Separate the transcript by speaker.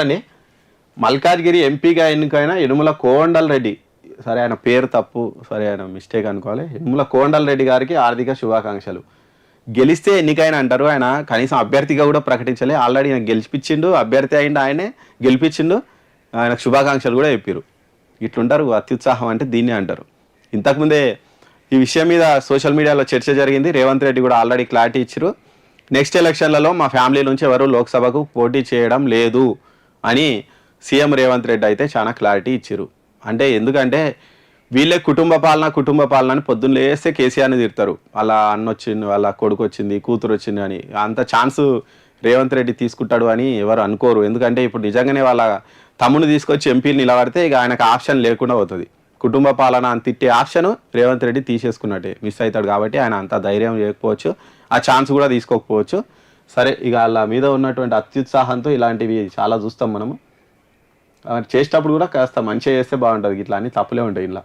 Speaker 1: అని మల్కాజ్గిరి ఎంపీగా ఎన్నికైన యనుమల కోవండల్ రెడ్డి, సరే ఆయన పేరు తప్పు, సరే ఆయన మిస్టేక్ అనుకోవాలి, యనుమల కోవండల్ రెడ్డి గారికి ఆర్థిక శుభాకాంక్షలు. గెలిస్తే ఎన్నికైనా అంటారు, ఆయన కనీసం అభ్యర్థిగా కూడా ప్రకటించలే. ఆల్రెడీ ఆయన గెలిపించిండు, అభ్యర్థి అయిండు, ఆయనే గెలిపించిండు, ఆయనకు శుభాకాంక్షలు కూడా చెప్పారు. ఇట్లుంటారు అత్యుత్సాహం అంటే దీన్నే అంటారు. ఇంతకుముందే ఈ విషయం మీద సోషల్ మీడియాలో చర్చ జరిగింది. రేవంత్ రెడ్డి కూడా ఆల్రెడీ క్లారిటీ ఇచ్చారు. నెక్స్ట్ ఎలక్షన్లలో మా ఫ్యామిలీ నుంచి ఎవరు లోక్సభకు పోటీ చేయడం లేదు అని సీఎం రేవంత్ రెడ్డి అయితే చాలా క్లారిటీ ఇచ్చారు. అంటే ఎందుకంటే వీళ్ళే కుటుంబ పాలన అని పొద్దున్న లేస్తే కేసీఆర్ని తిడతారు. వాళ్ళ అన్న వచ్చింది, వాళ్ళ కొడుకు వచ్చింది, కూతురు వచ్చింది అని. అంత ఛాన్సు రేవంత్ రెడ్డి తీసుకుంటాడు అని ఎవరు అనుకోరు. ఎందుకంటే ఇప్పుడు నిజంగానే వాళ్ళ తమ్ముని తీసుకొచ్చి ఎంపీలు నిలబడితే ఇక ఆయనకు ఆప్షన్ లేకుండా పోతుంది. కుటుంబ పాలన అని తిట్టే ఆప్షన్ రేవంత్ రెడ్డి తీసేసుకున్నట్టే, మిస్ అవుతాడు. కాబట్టి ఆయన అంత ధైర్యం చేయకపోవచ్చు, ఆ ఛాన్స్ కూడా తీసుకోకపోవచ్చు. సరే, ఇక వాళ్ళ మీద ఉన్నటువంటి అత్యుత్సాహంతో ఇలాంటివి చాలా చూస్తాం మనము. చేసేటప్పుడు కూడా కాస్త మంచిగా చేస్తే బాగుంటుంది. ఇట్లా అన్ని తప్పులే ఉంటాయి ఇలా.